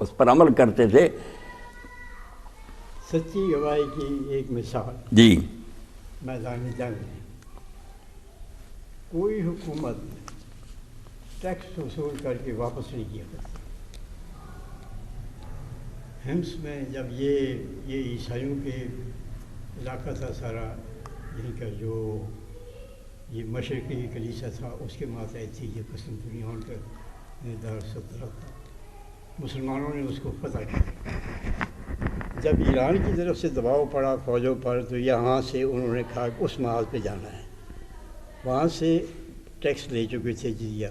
اس پر عمل کرتے تھے۔ سچی گواہی کی ایک مثال جی میدان جنگ میں کوئی حکومت ٹیکس وصول کر کے واپس نہیں کیا کرتی۔ ہمس میں جب یہ عیسائیوں کے علاقہ تھا سارا، یہیں کا جو یہ مشرقی کلیسا تھا اس کے ماتحت تھی، یہ قسطنطنیہ ان کا دار سلطنت تھا، مسلمانوں نے اس کو فتح کیا۔ جب ایران کی طرف سے دباؤ پڑا فوجوں پر تو یہاں سے انہوں نے کہا کہ اس محاذ پہ جانا ہے، وہاں سے ٹیکس لے چکے تھے جزیہ،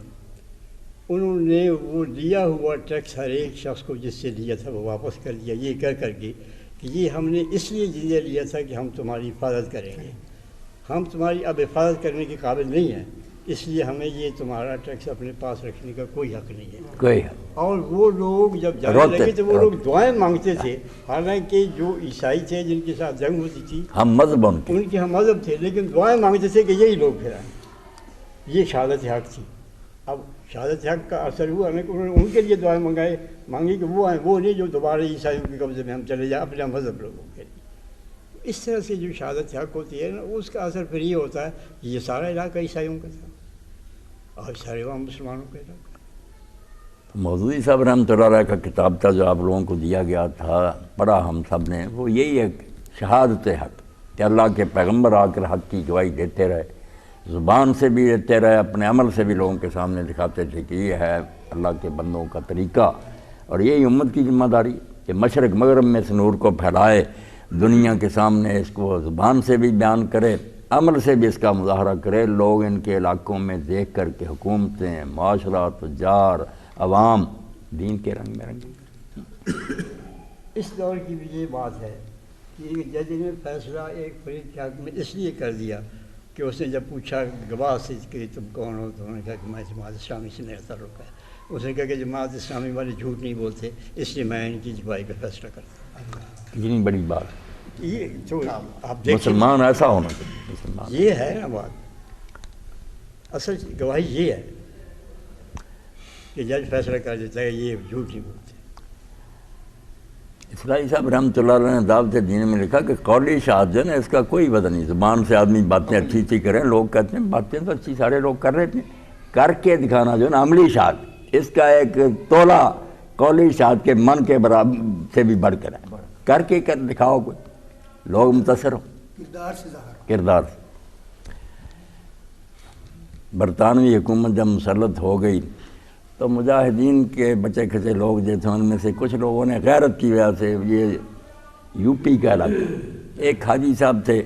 انہوں نے وہ لیا ہوا ٹیکس ہر ایک شخص کو جس سے لیا تھا وہ واپس کر دیا، یہ کر کے کہ یہ ہم نے اس لیے جزیہ لیا تھا کہ ہم تمہاری حفاظت کریں گے، ہم تمہاری اب حفاظت کرنے کے قابل نہیں ہیں، اس لیے ہمیں یہ تمہارا ٹیکس اپنے پاس رکھنے کا کوئی حق نہیں ہے، کوئی۔ اور وہ لوگ جب جانے لگے تو وہ لوگ دعائیں مانگتے تھے، حالانکہ جو عیسائی تھے جن کے ساتھ جنگ ہوتی تھی ہم مذہب ان کے ہم مذہب تھے، لیکن دعائیں مانگتے تھے کہ یہی لوگ پھرائیں، یہ شہادت حق تھی۔ اب شہادت حق کا اثر ہوا نا کہ انہوں نے ان کے لیے دعائیں مانگی کہ وہ آئیں، وہ نہیں جو دوبارہ عیسائیوں کے قبضے میں ہم چلے جائیں اپنے مذہب لوگوں کے لیے۔ اس طرح سے جو شہادت حق ہوتی ہے نا اس کا اثر پھر یہ ہوتا ہے کہ یہ سارا علاقہ عیسائیوں کا تھا اور سارے وہاں مسلمانوں کا علاقہ۔ مودودی صاحب رحمۃ اللہ علیہ کا کتاب تھا جو آپ لوگوں کو دیا گیا تھا، پڑھا ہم سب نے، وہ یہی ہے شہادت حق، کہ اللہ کے پیغمبر آ کر حق کی گواہی دیتے رہے، زبان سے بھی دیتے رہے، اپنے عمل سے بھی لوگوں کے سامنے دکھاتے تھے کہ یہ ہے اللہ کے بندوں کا طریقہ، اور یہی امت کی ذمہ داری کہ مشرق مغرب میں اس نور کو پھیلائے، دنیا کے سامنے اس کو زبان سے بھی بیان کرے، عمل سے بھی اس کا مظاہرہ کرے، لوگ ان کے علاقوں میں دیکھ کر کے حکومتیں، معاشرہ، تجار، عوام دین کے رنگ میں رنگے۔ اس دور کی بھی یہ بات ہے کہ ایک جج نے فیصلہ ایک فرید کے حق میں اس لیے کر دیا کہ اس نے جب پوچھا گواہ سے کہ تم کون ہو تو انہوں نے کہا کہ میں جماعت اسلامی سے میرا تعلق ہے، اس نے کہا کہ جماعت اسلامی والے جھوٹ نہیں بولتے اس لیے میں ان کی گواہی پہ فیصلہ کرتا ہوں۔ کتنی بڑی بات، یہ تو آپ دیکھیں مسلمان ایسا ہونا چاہیے، مسلمان یہ ہے نا بات، اصل گواہی یہ ہے کہ جج فیصلہ کر دیتا ہے یہ جھوٹ نہیں بولتے۔ اسرائیل صاحب رحمۃ اللہ علیہ نے دعوت دین میں لکھا کہ قولی شہادت جو ہے نا اس کا کوئی وزن نہیں، زبان سے آدمی باتیں اچھی اچھی کریں، لوگ کہتے ہیں باتیں تو اچھی سارے لوگ کر رہے تھے، کر کے دکھانا جو ہے نا عملی شہادت، اس کا ایک تولہ قولی شہادت کے من کے برابر سے بھی بڑھ کر ہے، کر کے دکھاؤ کوئی، لوگ متاثر ہو کردار سے۔ برطانوی حکومت جب مسلط ہو گئی تو مجاہدین کے بچے کھچے لوگ جو تھے ان میں سے کچھ لوگوں نے غیرت کی وجہ سے، یہ یو پی کا علاقہ، ایک حاجی صاحب تھے،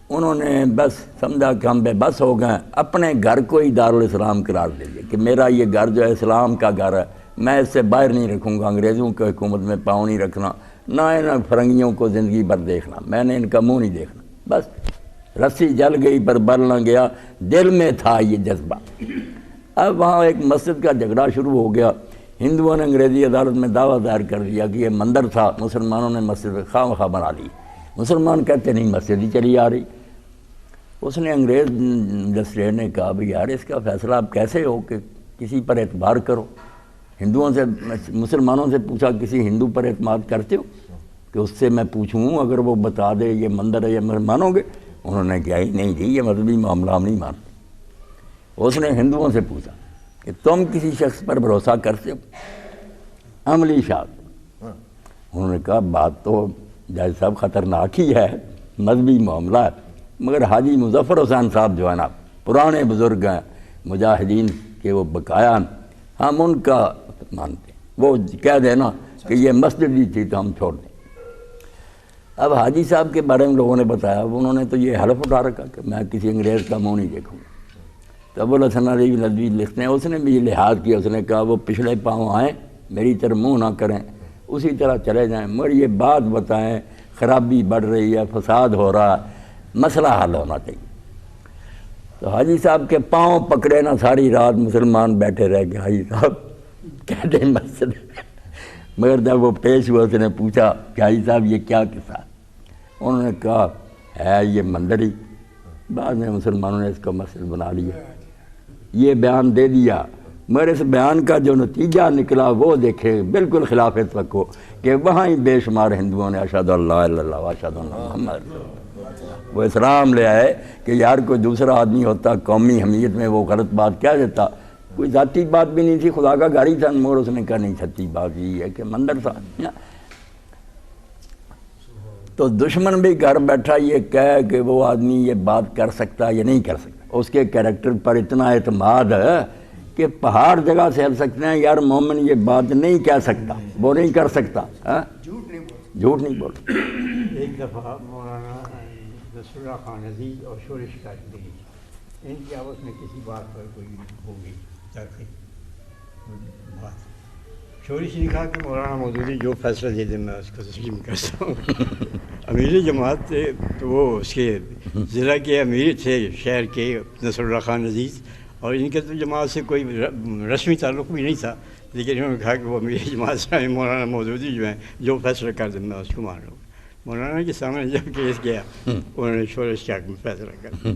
انہوں نے بس سمجھا کہ ہم بے بس ہو گئے، اپنے گھر کو ہی دارالاسلام قرار دے دیا کہ میرا یہ گھر جو ہے اسلام کا گھر ہے، میں اس سے باہر نہیں رکھوں گا، انگریزوں کی حکومت میں پاؤں نہیں رکھنا، نہ ان فرنگیوں کو زندگی بھر دیکھنا، میں نے ان کا منہ نہیں دیکھنا، بس رسی جل گئی پر بر نہ گیا، دل میں تھا یہ جذبہ۔ اب وہاں ایک مسجد کا جھگڑا شروع ہو گیا، ہندوؤں نے انگریزی عدالت میں دعویٰ دائر کر دیا کہ یہ مندر تھا، مسلمانوں نے مسجد خواہ مخواہ بنا لی، مسلمان کہتے نہیں مسجد ہی چلی آ رہی۔ اس نے انگریز مجسٹریٹ نے کہا بھی یار اس کا فیصلہ اب کیسے ہو کہ کسی پر اعتبار کرو، ہندوؤں سے مسلمانوں سے پوچھا کسی ہندو پر اعتماد کرتے ہو کہ اس سے میں پوچھوں اگر وہ بتا دے یہ مندر ہے یہ مانو گے؟ انہوں نے کہا ہی نہیں جی یہ مذہبی معاملہ ہم نہیں مانتے۔ اس نے ہندوؤں سے پوچھا کہ تم کسی شخص پر بھروسہ کرتے ہو؟ عملی شہادت۔ انہوں نے کہا بات تو جج صاحب خطرناک ہی ہے، مذہبی معاملہ ہے، مگر حاجی مظفر حسین صاحب جو ہے نا پرانے بزرگ ہیں مجاہدین کے، وہ بقایا ہم ان کا مانتے ہیں، وہ کہہ دیں نا کہ یہ مسجد ہی تھی تو ہم چھوڑ دیں۔ اب حاجی صاحب کے بارے میں لوگوں نے بتایا، انہوں نے تو یہ حلف اٹھا رکھا کہ میں کسی انگریز کا منہ نہیں دیکھوں گا۔ تو ابوالحسن علی ندوی لکھتے ہیں اس نے بھی یہ لحاظ کیا، اس نے کہا وہ پچھلے پاؤں آئیں میری طرف منہ نہ کریں، اسی طرح چلے جائیں، مگر یہ بات بتائیں خرابی بڑھ رہی ہے، فساد ہو رہا ہے، مسئلہ حل ہونا چاہیے۔ تو حاجی صاحب کے پاؤں پکڑے نا، ساری رات مسلمان بیٹھے رہ گئے، حاجی صاحب کہتے مسجد، مگر جب وہ پیش ہوا اس نے پوچھا کہ حاجی صاحب یہ کیا قصہ؟ انہوں نے کہا ہے یہ مندر ہی، بعد میں مسلمانوں نے اس کو مسجد بنا لیا، یہ بیان دے دیا میرے اس بیان کا جو نتیجہ نکلا وہ دیکھے، بالکل خلاف توقع، کہ وہاں ہی بے شمار ہندوؤں نے اشہد اللہ الا اللہ و اشہد ان محمد رسول اللہ، وہ اسلام لے آئے کہ یار کوئی دوسرا آدمی ہوتا قومی حمیت میں وہ غلط بات کہہ دیتا، کوئی ذاتی بات بھی نہیں تھی، خدا کا گھر ہی تھا، مگر اس نے کہا نہیں، سچی بات یہ ہے کہ مندر تھا۔ تو دشمن بھی گھر بیٹھا یہ کہے کہ وہ آدمی یہ بات کر سکتا یا نہیں کر سکتا، اس کے کریکٹر پر اتنا اعتماد ہے کہ پہاڑ جگہ سے ہل سکتے ہیں، یار مومن یہ بات نہیں کہہ سکتا، وہ نہیں کر سکتا، جھوٹ نہیں بول۔ ایک دفعہ مولانا نصر اللہ خان عزیز اور شورش کاشمیری ان کی آپس میں کسی بات پر کوئی ہوگی بات، شورش نے کہا کہ مولانا مودودی جو فیصلہ دے دیں میں اس کو تسلیم کرتا ہوں۔ امیر جماعت تھے تو وہ اس کے ضلع کے امیر تھے شہر کے نصر اللہ خان عزیز، اور ان کے تو جماعت سے کوئی رسمی تعلق بھی نہیں تھا، لیکن انہوں نے کہا کہ وہ امیر جماعت سے مولانا مودودی جو ہیں جو فیصلہ کر دیں میں اس کو مان لوں۔ مولانا کے سامنے جب کیس گیا انہوں نے شورش کے حق میں فیصلہ کر۔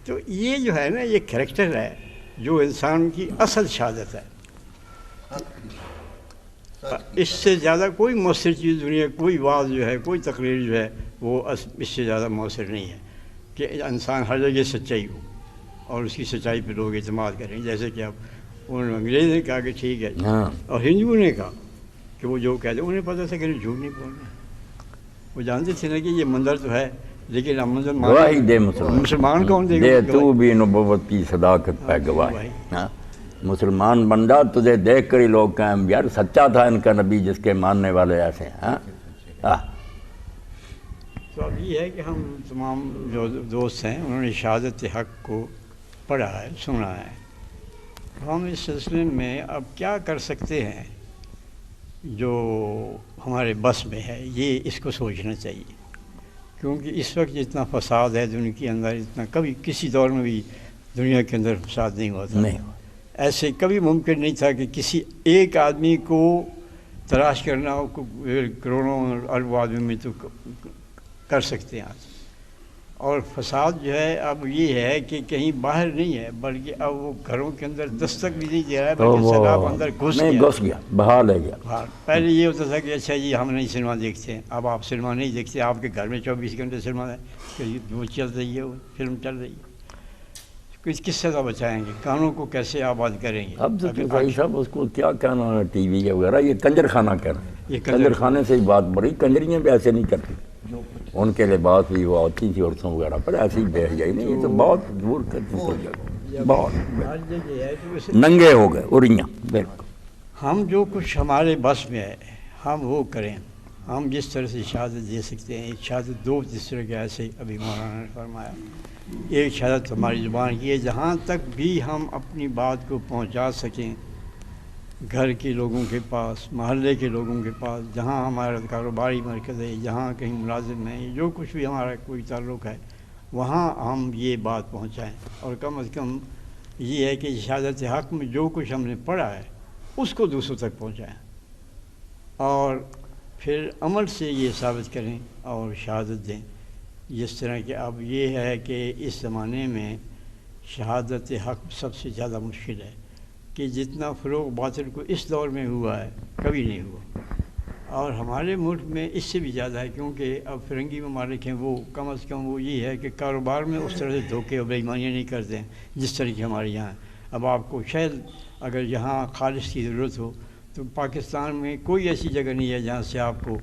تو یہ جو ہے نا یہ کریکٹر ہے جو انسان کی اصل شہادت ہے، اس سے زیادہ کوئی مؤثر چیز دنیا، کوئی واعظ جو ہے، کوئی تقریر جو ہے وہ اس سے زیادہ مؤثر نہیں ہے کہ انسان ہر جگہ سچائی ہو اور اس کی سچائی پہ لوگ اعتماد کریں، جیسے کہ اب انہوں نے انگریز نے کہا کہ ٹھیک ہے، اور ہندوؤں نے کہا کہ وہ جو کہتے انہیں پتہ تھا کہ جھوٹ نہیں بولنا، وہ جانتے تھے نا کہ یہ مندر تو ہے لیکن اب گواہی دے مسلمان کون دے دے تو بھی نبوت کی صداقت پہ گواہی، مسلمان بندہ تجھے دیکھ کر ہی لوگ کہیں یار سچا تھا ان کا نبی جس کے ماننے والے ایسے ہیں۔ تو اب یہ ہے کہ ہم تمام جو دوست ہیں انہوں نے شہادت حق کو پڑھا ہے، سنا ہے، ہم اس سلسلے میں اب کیا کر سکتے ہیں جو ہمارے بس میں ہے، یہ اس کو سوچنا چاہیے، کیونکہ اس وقت جتنا فساد ہے دنیا کے اندر اتنا کبھی کسی دور میں بھی دنیا کے اندر فساد نہیں ہوا تھا، ایسے کبھی ممکن نہیں تھا کہ کسی ایک آدمی کو تلاش کرنا ہو، کروڑوں اربوں آدمی میں تو کر سکتے ہیں آج۔ اور فساد جو ہے اب یہ ہے کہ کہیں باہر نہیں ہے بلکہ اب وہ گھروں کے اندر دستک بھی نہیں دے رہا ہے بلکہ سیلاب اندر گھس گیا، بہا لے گیا۔ پہلے یہ ہوتا تھا کہ اچھا جی ہم نہیں سنیما دیکھتے ہیں، اب آپ سنیما نہیں دیکھتے، آپ کے گھر میں 24 گھنٹے سنیما ہے کہ وہ چل رہی ہے، وہ فلم چل رہی ہے، کس سے بچائیں گے، کانوں کو کیسے آباد کریں گے؟ اب بھائی صاحب اس کو کیا کہنا ہے، ٹی وی وغیرہ یہ کنجر خانہ کہنا ہے، کنجر خانے سے ہی بات بڑی، کنجریاں بھی ایسے نہیں کرتی، ان کے لباس بھی وہ ہوتی تھی عورتوں وغیرہ پر ایسی بے حیائی نہیں، یہ تو بہت دور کرتی، بہت ننگے ہو گئے اریاں۔ بالکل ہم جو کچھ ہمارے بس میں ہے ہم وہ کریں، ہم جس طرح سے شہادت دے سکتے ہیں، شہادت دو جس طرح کے ایسے ابھی مولانا نے فرمایا، ایک شہادت ہماری زبان کی ہے، جہاں تک بھی ہم اپنی بات کو پہنچا سکیں گھر کے لوگوں کے پاس، محلے کے لوگوں کے پاس، جہاں ہمارا کاروباری مرکز ہے، جہاں کہیں ملازم ہیں، جو کچھ بھی ہمارا کوئی تعلق ہے وہاں ہم یہ بات پہنچائیں، اور کم از کم یہ ہے کہ شہادت حق میں جو کچھ ہم نے پڑھا ہے اس کو دوسروں تک پہنچائیں، اور پھر عمل سے یہ ثابت کریں اور شہادت دیں، جس طرح کہ اب یہ ہے کہ اس زمانے میں شہادت حق سب سے زیادہ مشکل ہے، کہ جتنا فروغ باطل کو اس دور میں ہوا ہے کبھی نہیں ہوا، اور ہمارے ملک میں اس سے بھی زیادہ ہے، کیونکہ اب فرنگی ممالک ہیں وہ کم از کم وہ یہ ہے کہ کاروبار میں اس طرح سے دھوکے اور بےایمانیاں نہیں کرتے ہیں جس طرح کی ہمارے یہاں ہے۔ اب آپ کو شاید اگر یہاں خالص کی ضرورت ہو تو پاکستان میں کوئی ایسی جگہ نہیں ہے جہاں سے آپ کو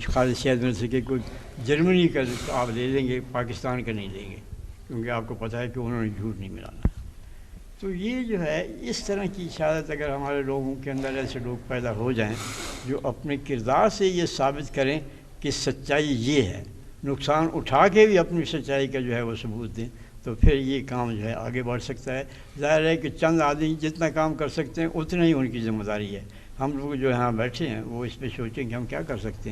خالص شہد مل سکے، کوئی جرمنی کا آپ لے لیں گے، پاکستان کا نہیں لیں گے، کیونکہ آپ کو پتہ ہے کہ انہوں نے جھوٹ نہیں ملانا۔ تو یہ جو ہے اس طرح کی شہادت اگر ہمارے لوگوں کے اندر ایسے لوگ پیدا ہو جائیں جو اپنے کردار سے یہ ثابت کریں کہ سچائی یہ ہے، نقصان اٹھا کے بھی اپنی سچائی کا جو ہے وہ ثبوت دیں، تو پھر یہ کام جو ہے آگے بڑھ سکتا ہے۔ ظاہر ہے کہ چند آدمی جتنا کام کر سکتے ہیں اتنا ہی ان کی ذمہ داری ہے، ہم لوگ جو یہاں بیٹھے ہیں وہ اس پہ سوچیں کہ ہم کیا کر سکتے ہیں۔